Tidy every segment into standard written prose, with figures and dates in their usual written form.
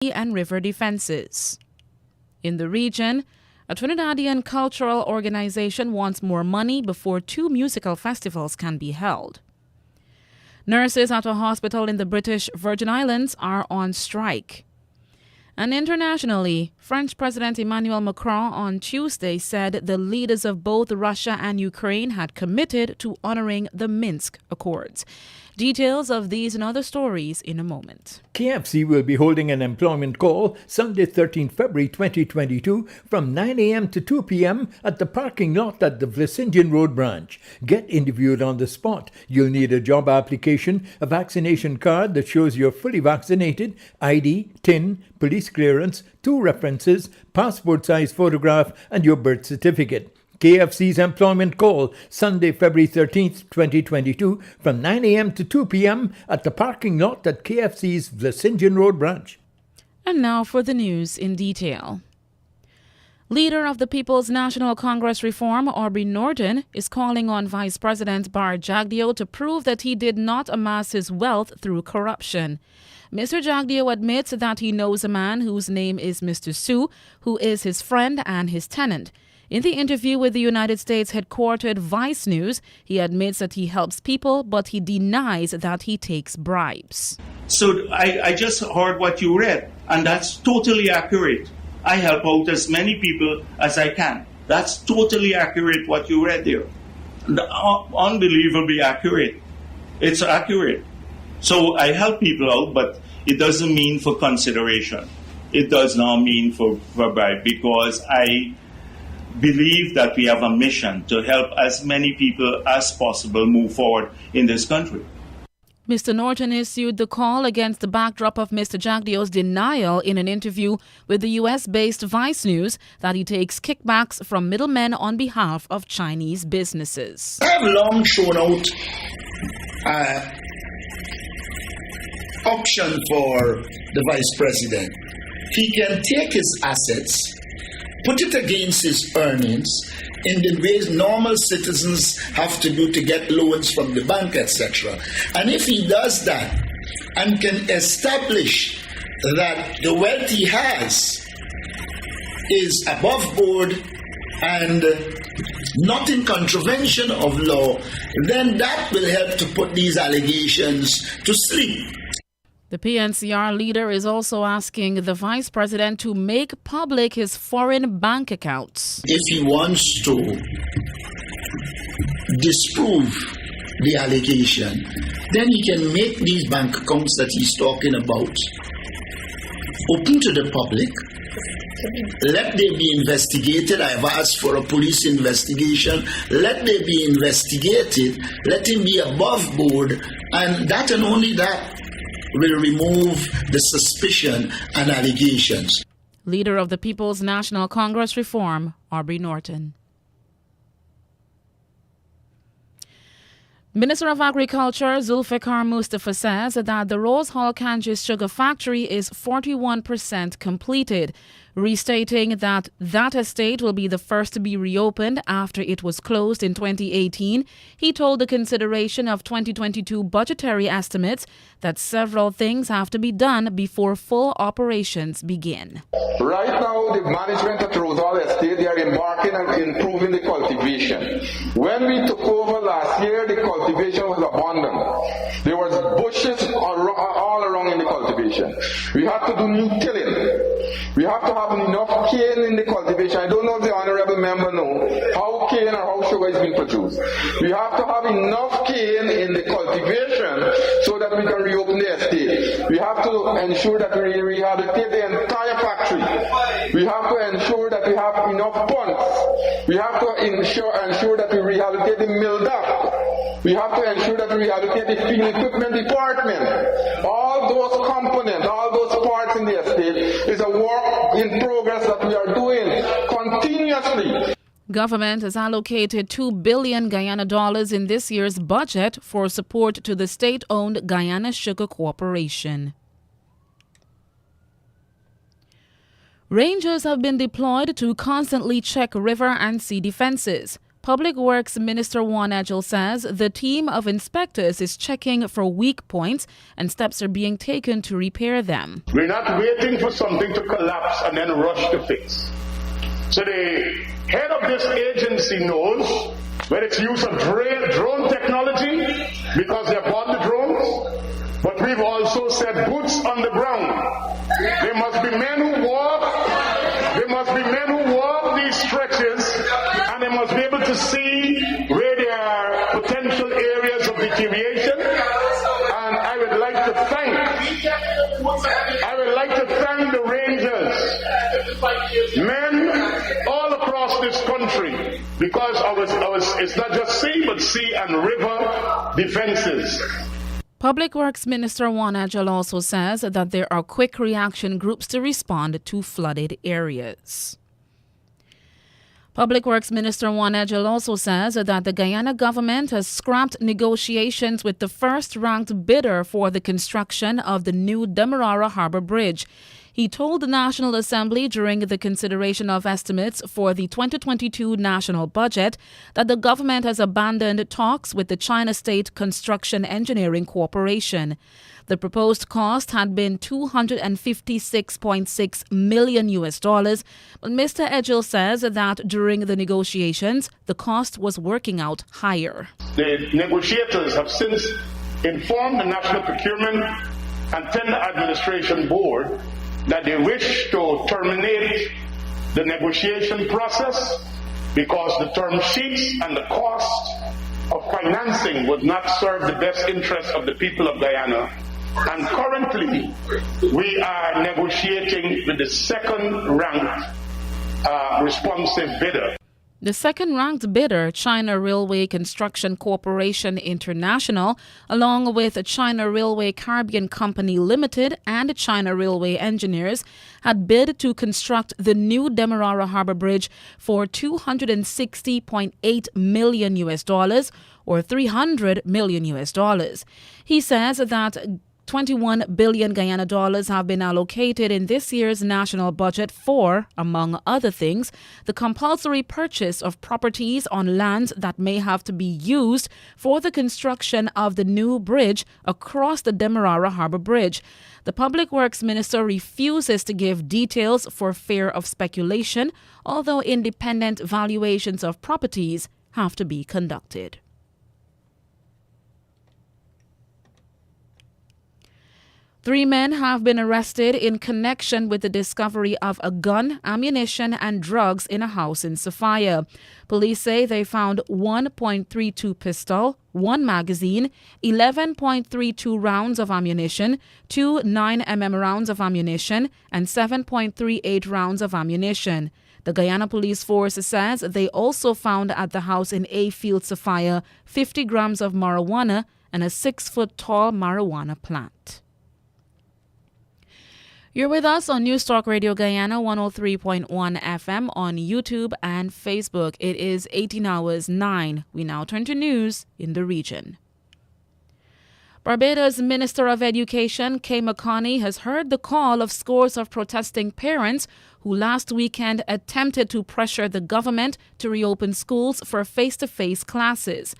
and river defenses. In the region, a Trinidadian cultural organization wants more money before 2 musical festivals can be held. Nurses at a hospital in the British Virgin Islands are on strike. And internationally, French President Emmanuel Macron on Tuesday said the leaders of both Russia and Ukraine had committed to honoring the Minsk Accords. Details of these and other stories in a moment. KFC will be holding an employment call Sunday, 13 February 2022 from 9 a.m. to 2 p.m. at the parking lot at the Vlesingian Road branch. Get interviewed on the spot. You'll need a job application, a vaccination card that shows you're fully vaccinated, ID, TIN, police clearance, 2 references, passport-size photograph, and your birth certificate. KFC's employment call, Sunday, February 13th, 2022, from 9 a.m. to 2 p.m. at the parking lot at KFC's Vlesingian Road branch. And now for the news in detail. Leader of the People's National Congress Reform, Aubrey Norton, is calling on Vice President Bar Jagdeo to prove that he did not amass his wealth through corruption. Mr. Jagdeo admits that he knows a man whose name is Mr. Su, who is his friend and his tenant. In the interview with the United States headquartered Vice News, he admits that he helps people, but he denies that he takes bribes. So I just heard what you read, and that's totally accurate. I help out as many people as I can. That's totally accurate what you read there. Unbelievably accurate. It's accurate. So I help people out, but it doesn't mean for consideration. It does not mean for bribe, because I believe that we have a mission to help as many people as possible move forward in this country. Mr. Norton issued the call against the backdrop of Mr. Jagdeo's denial in an interview with the U.S.-based Vice News that he takes kickbacks from middlemen on behalf of Chinese businesses. I have long thrown out option for the Vice President. He can take his assets, put it against his earnings in the ways normal citizens have to do to get loans from the bank, etc. And if he does that and can establish that the wealth he has is above board and not in contravention of law, then that will help to put these allegations to sleep. The PNCR leader is also asking the vice president to make public his foreign bank accounts. If he wants to disprove the allegation, then he can make these bank accounts that he's talking about open to the public. Let them be investigated. I have asked for a police investigation. Let them be investigated. Let him be above board. And that and only that will remove the suspicion and allegations. Leader of the People's National Congress Reform, Aubrey Norton. Minister of Agriculture Zulfikar Mustafa says that the Rose Hall Kanjis sugar factory is 41% completed, restating that estate will be the first to be reopened after it was closed in 2018. He told the consideration of 2022 budgetary estimates that several things have to be done before full operations begin. Right now, the management at Rose Hall Estate, they are embarking on improving the cultivation. When we took over last year, the cultivation was abundant. There was bushes all around in the cultivation. We had to do new tilling. We have to have enough cane in the cultivation. I don't know if the honorable member knows how cane or how sugar is being produced. We have to have enough cane in the cultivation so that we can reopen the estate. We have to ensure that we rehabilitate the entire factory. We have to ensure that we have enough pumps. We have to ensure that we rehabilitate the mill duct. We have to ensure that we rehabilitate the field equipment department. All those components, all those parts in the estate is a work in progress that we are doing continuously. Government has allocated $2 billion Guyana dollars in this year's budget for support to the state-owned Guyana Sugar Corporation. Rangers have been deployed to constantly check river and sea defenses. Public Works Minister Juan Edgell says the team of inspectors is checking for weak points and steps are being taken to repair them. We're not waiting for something to collapse and then rush to fix. So the head of this agency knows where it's use of drone technology because they bought the drones, but we've also said boots on the ground. There must be men who walk these stretches, and they must be able to see where there are potential areas of deterioration. And I would like to thank the rangers, men all across this country, because it's not just sea, but sea and river defenses. Public Works Minister Juan Edgell also says that there are quick reaction groups to respond to flooded areas. Public Works Minister Juan Edgell also says that the Guyana government has scrapped negotiations with the first-ranked bidder for the construction of the new Demerara Harbour Bridge. He told the National Assembly during the consideration of estimates for the 2022 national budget that the government has abandoned talks with the China State Construction Engineering Corporation. The proposed cost had been $256.6 million, but Mr. Edgell says that during the negotiations, the cost was working out higher. The negotiators have since informed the National Procurement and Tender Administration Board that they wish to terminate the negotiation process because the term sheets and the cost of financing would not serve the best interests of the people of Guyana. And currently, we are negotiating with the second-ranked responsive bidder. The second-ranked bidder, China Railway Construction Corporation International, along with China Railway Caribbean Company Limited and China Railway Engineers, had bid to construct the new Demerara Harbour Bridge for $260.8 million or $300 million. He says that 21 billion Guyana dollars have been allocated in this year's national budget for, among other things, the compulsory purchase of properties on lands that may have to be used for the construction of the new bridge across the Demerara Harbour Bridge. The Public Works Minister refuses to give details for fear of speculation, although independent valuations of properties have to be conducted. Three men have been arrested in connection with the discovery of a gun, ammunition, and drugs in a house in Sophia. Police say they found 1.32 pistol, 1 magazine, 11.32 rounds of ammunition, 2 9mm rounds of ammunition, and 7.38 rounds of ammunition. The Guyana Police Force says they also found at the house in A Field, Sophia, 50 grams of marijuana and a 6-foot-tall marijuana plant. You're with us on News Talk Radio Guyana 103.1 FM on YouTube and Facebook. It is 18 hours 9. We now turn to news in the region. Barbados Minister of Education, Kay McConney, has heard the call of scores of protesting parents who last weekend attempted to pressure the government to reopen schools for face-to-face classes.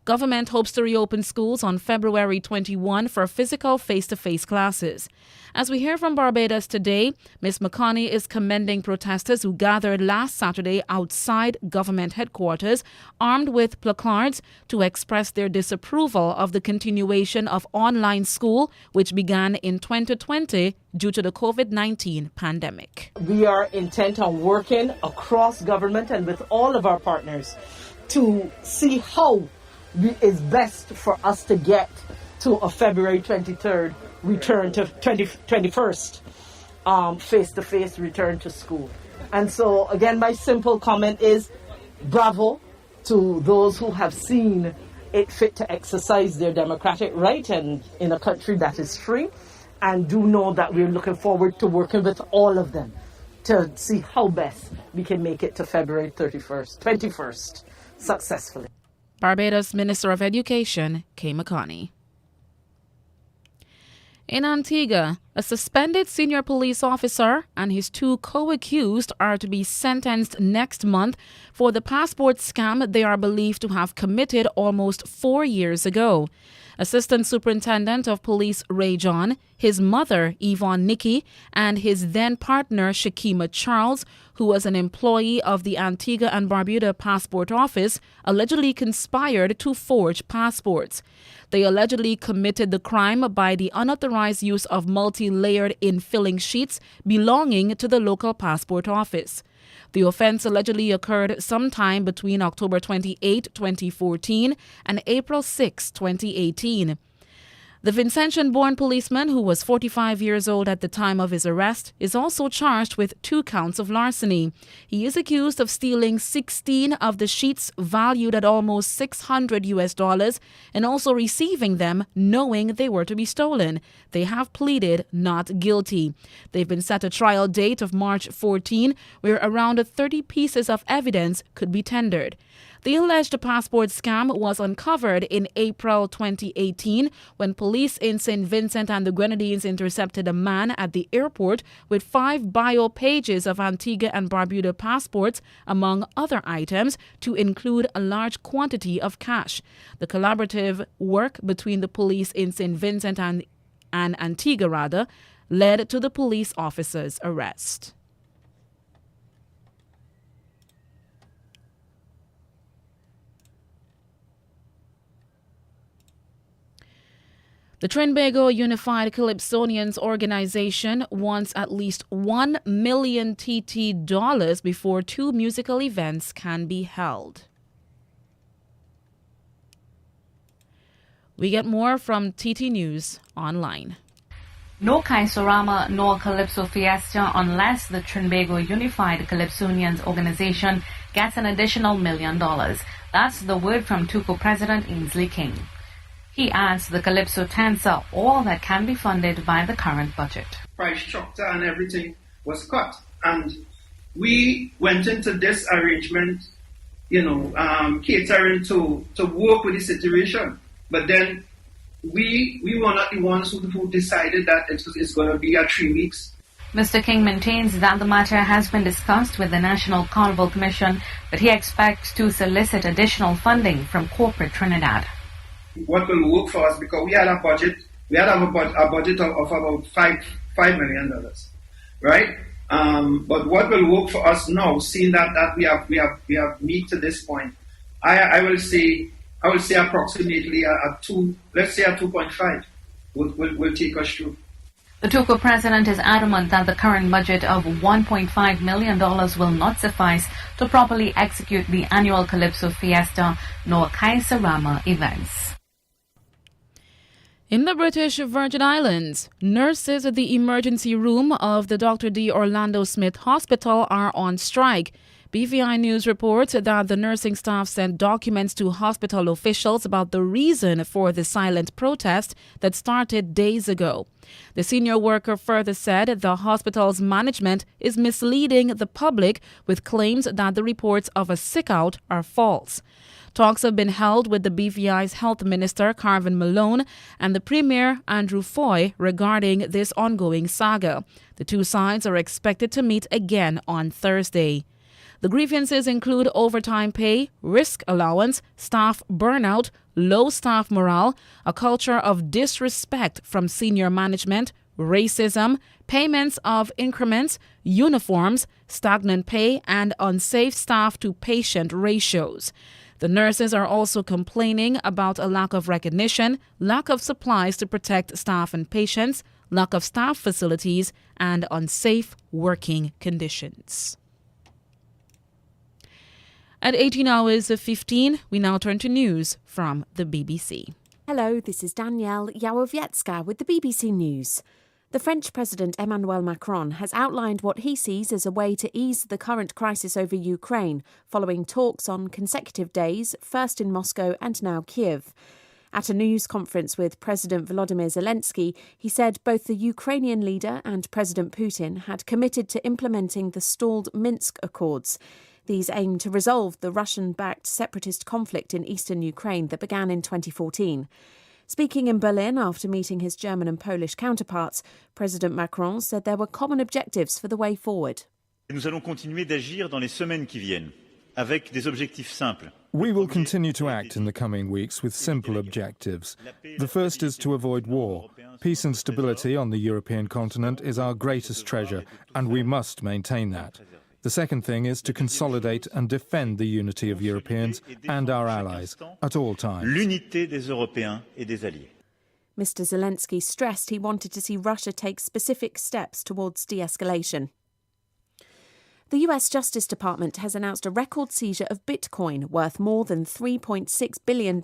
Government hopes to reopen schools on February 21 for physical face-to-face classes. As we hear from Barbados today, Ms. McConney is commending protesters who gathered last Saturday outside government headquarters armed with placards to express their disapproval of the continuation of online school, which began in 2020 due to the COVID-19 pandemic. We are intent on working across government and with all of our partners to see how it's best for us to get to a February 23rd return to 21st face-to-face return to school. And so, again, my simple comment is bravo to those who have seen it fit to exercise their democratic right and in a country that is free, and do know that we're looking forward to working with all of them to see how best we can make it to February 21st successfully. Barbados Minister of Education, Kay McConney. In Antigua, a suspended senior police officer and his 2 co-accused are to be sentenced next month for the passport scam they are believed to have committed almost 4 years ago. Assistant Superintendent of Police Ray John, his mother Yvonne Nicky, and his then partner Shakima Charles, who was an employee of the Antigua and Barbuda Passport Office, allegedly conspired to forge passports. They allegedly committed the crime by the unauthorized use of multi-layered infilling sheets belonging to the local passport office. The offense allegedly occurred sometime between October 28, 2014 and April 6, 2018. The Vincentian-born policeman, who was 45 years old at the time of his arrest, is also charged with 2 counts of larceny. He is accused of stealing 16 of the sheets valued at almost $600 and also receiving them knowing they were to be stolen. They have pleaded not guilty. They've been set a trial date of March 14, where around 30 pieces of evidence could be tendered. The alleged passport scam was uncovered in April 2018 when police in St. Vincent and the Grenadines intercepted a man at the airport with 5 bio pages of Antigua and Barbuda passports, among other items, to include a large quantity of cash. The collaborative work between the police in St. Vincent and Antigua led to the police officer's arrest. The Trinbago Unified Calypsonians organization wants at least $1 million TT before 2 musical events can be held. We get more from TT News Online. No Kaisorama nor Calypso Fiesta unless the Trinbago Unified Calypsonians organization gets an additional $1 million. That's the word from TUCO President Ainsley King. He adds the Calypso tents are all that can be funded by the current budget. Price structure and everything was cut. And we went into this arrangement, catering to work with the situation. But then we were not the ones who decided that it's going to be 3 weeks. Mr. King maintains that the matter has been discussed with the National Carnival Commission, but he expects to solicit additional funding from corporate Trinidad. What will work for us, because we had a budget of about $5 million, right? But what will work for us now, seeing that we have meet to this point, I will say approximately a 2.5 will take us through. The TUCO president is adamant that the current budget of $1.5 million will not suffice to properly execute the annual Calypso Fiesta nor Kaisorama events. In the British Virgin Islands, nurses at the emergency room of the Dr. D. Orlando Smith Hospital are on strike. BVI News reports that the nursing staff sent documents to hospital officials about the reason for the silent protest that started days ago. The senior worker further said the hospital's management is misleading the public with claims that the reports of a sick-out are false. Talks have been held with the BVI's Health Minister, Carvin Malone, and the Premier, Andrew Foy, regarding this ongoing saga. The 2 sides are expected to meet again on Thursday. The grievances include overtime pay, risk allowance, staff burnout, low staff morale, a culture of disrespect from senior management, racism, payments of increments, uniforms, stagnant pay, and unsafe staff-to-patient ratios. The nurses are also complaining about a lack of recognition, lack of supplies to protect staff and patients, lack of staff facilities, and unsafe working conditions. At 18:15, we now turn to news from the BBC. Hello, this is Danielle Yawowiecka with the BBC News. The French President Emmanuel Macron has outlined what he sees as a way to ease the current crisis over Ukraine, following talks on consecutive days, first in Moscow and now Kiev. At a news conference with President Volodymyr Zelensky, he said both the Ukrainian leader and President Putin had committed to implementing the stalled Minsk Accords. These aim to resolve the Russian-backed separatist conflict in eastern Ukraine that began in 2014. Speaking in Berlin after meeting his German and Polish counterparts, President Macron said there were common objectives for the way forward. Nous allons continuer d'agir dans les semaines qui viennent, avec des objectifs simples. We will continue to act in the coming weeks with simple objectives. The first is to avoid war. Peace and stability on the European continent is our greatest treasure, and we must maintain that. The second thing is to consolidate and defend the unity of Europeans and our allies at all times. L'unité des Européens et des alliés. Mr. Zelensky stressed he wanted to see Russia take specific steps towards de-escalation. The US Justice Department has announced a record seizure of Bitcoin worth more than $3.6 billion,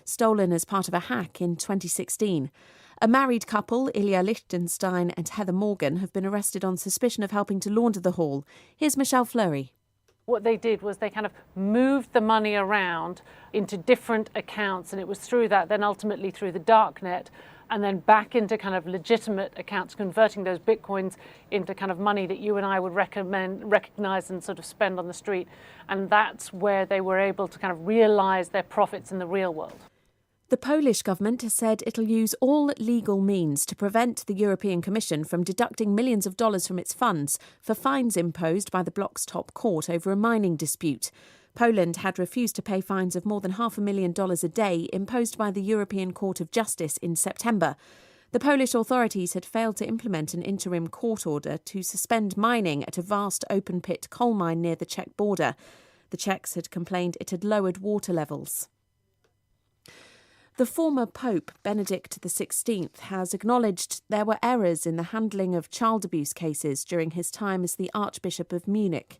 stolen as part of a hack in 2016. A married couple, Ilya Lichtenstein and Heather Morgan, have been arrested on suspicion of helping to launder the haul. Here's Michelle Fleury. What they did was they kind of moved the money around into different accounts, and it was through that, then ultimately through the darknet, and then back into kind of legitimate accounts, converting those bitcoins into kind of money that you and I would recognize and sort of spend on the street. And that's where they were able to kind of realize their profits in the real world. The Polish government has said it'll use all legal means to prevent the European Commission from deducting millions of dollars from its funds for fines imposed by the bloc's top court over a mining dispute. Poland had refused to pay fines of more than $500,000 a day imposed by the European Court of Justice in September. The Polish authorities had failed to implement an interim court order to suspend mining at a vast open-pit coal mine near the Czech border. The Czechs had complained it had lowered water levels. The former Pope, Benedict XVI, has acknowledged there were errors in the handling of child abuse cases during his time as the Archbishop of Munich.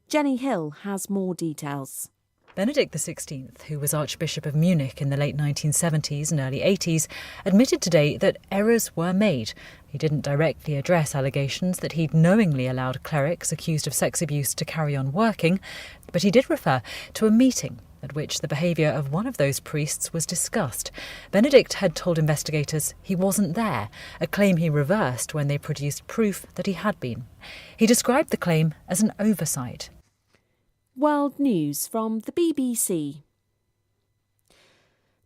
Jenny Hill has more details. Benedict XVI, who was Archbishop of Munich in the late 1970s and early 80s, admitted today that errors were made. He didn't directly address allegations that he'd knowingly allowed clerics accused of sex abuse to carry on working, but he did refer to a meeting at which the behaviour of one of those priests was discussed. Benedict had told investigators he wasn't there, a claim he reversed when they produced proof that he had been. He described the claim as an oversight. World News from the BBC.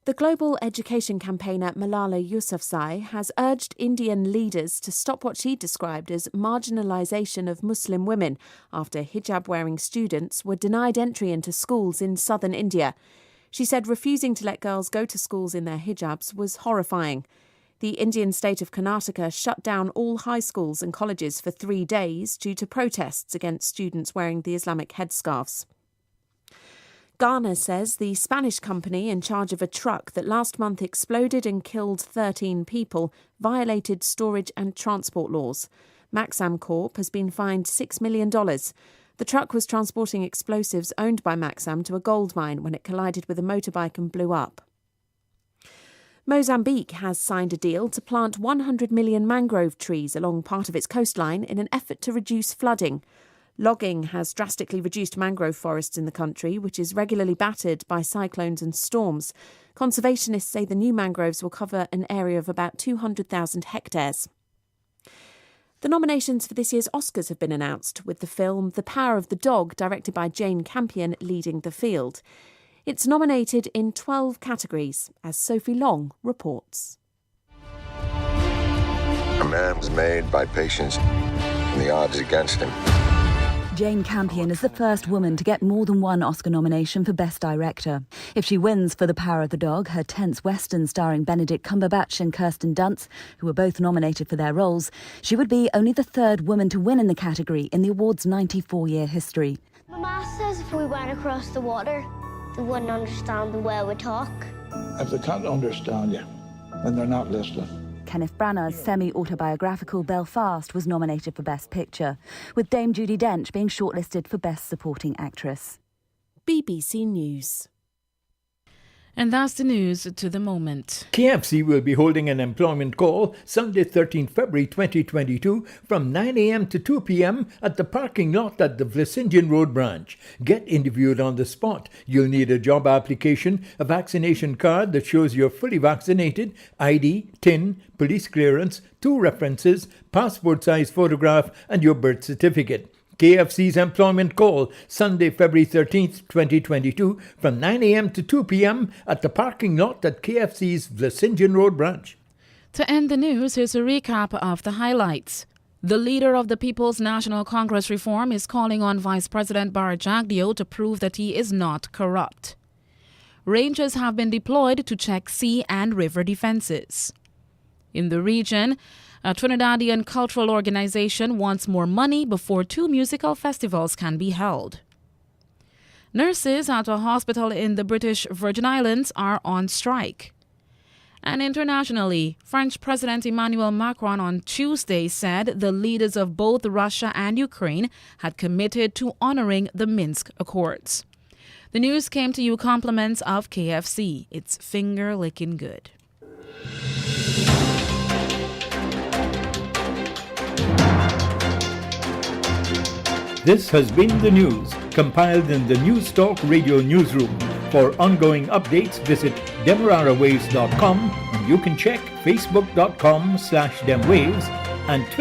The global education campaigner Malala Yousafzai has urged Indian leaders to stop what she described as marginalisation of Muslim women after hijab-wearing students were denied entry into schools in southern India. She said refusing to let girls go to schools in their hijabs was horrifying. The Indian state of Karnataka shut down all high schools and colleges for 3 days due to protests against students wearing the Islamic headscarves. Ghana says the Spanish company in charge of a truck that last month exploded and killed 13 people violated storage and transport laws. Maxam Corp has been fined $6 million. The truck was transporting explosives owned by Maxam to a gold mine when it collided with a motorbike and blew up. Mozambique has signed a deal to plant 100 million mangrove trees along part of its coastline in an effort to reduce flooding. Logging has drastically reduced mangrove forests in the country, which is regularly battered by cyclones and storms. Conservationists say the new mangroves will cover an area of about 200,000 hectares. The nominations for this year's Oscars have been announced, with the film The Power of the Dog, directed by Jane Campion, leading the field. It's nominated in 12 categories, as Sophie Long reports. A man was made by patience, and the odds against him. Jane Campion is the first woman to get more than one Oscar nomination for Best Director. If she wins for The Power of the Dog, her tense western starring Benedict Cumberbatch and Kirsten Dunst, who were both nominated for their roles, she would be only the third woman to win in the category in the award's 94-year history. My ma says if we went across the water, they wouldn't understand the way we talk. If they can't understand you, then they're not listening. Kenneth Branagh's semi-autobiographical Belfast was nominated for Best Picture, with Dame Judi Dench being shortlisted for Best Supporting Actress. BBC News. And that's the news to the moment. KFC will be holding an employment call Sunday, 13th February 2022 from 9 a.m. to 2 p.m. at the parking lot at the Vlissingen Road branch. Get interviewed on the spot. You'll need a job application, a vaccination card that shows you're fully vaccinated, ID, TIN, police clearance, 2 references, passport-size photograph and your birth certificate. KFC's employment call, Sunday, February 13th, 2022, from 9 a.m. to 2 p.m. at the parking lot at KFC's Vlesingian Road branch. To end the news, here's a recap of the highlights. The leader of the People's National Congress Reform is calling on Vice President Bar Jagdeo to prove that he is not corrupt. Rangers have been deployed to check sea and river defenses. In the region, a Trinidadian cultural organization wants more money before 2 musical festivals can be held. Nurses at a hospital in the British Virgin Islands are on strike. And internationally, French President Emmanuel Macron on Tuesday said the leaders of both Russia and Ukraine had committed to honoring the Minsk Accords. The news came to you compliments of KFC. It's finger-licking good. This has been the news, compiled in the News Talk Radio newsroom. For ongoing updates, visit demerarawaves.com, and you can check facebook.com/demwaves and Twitter.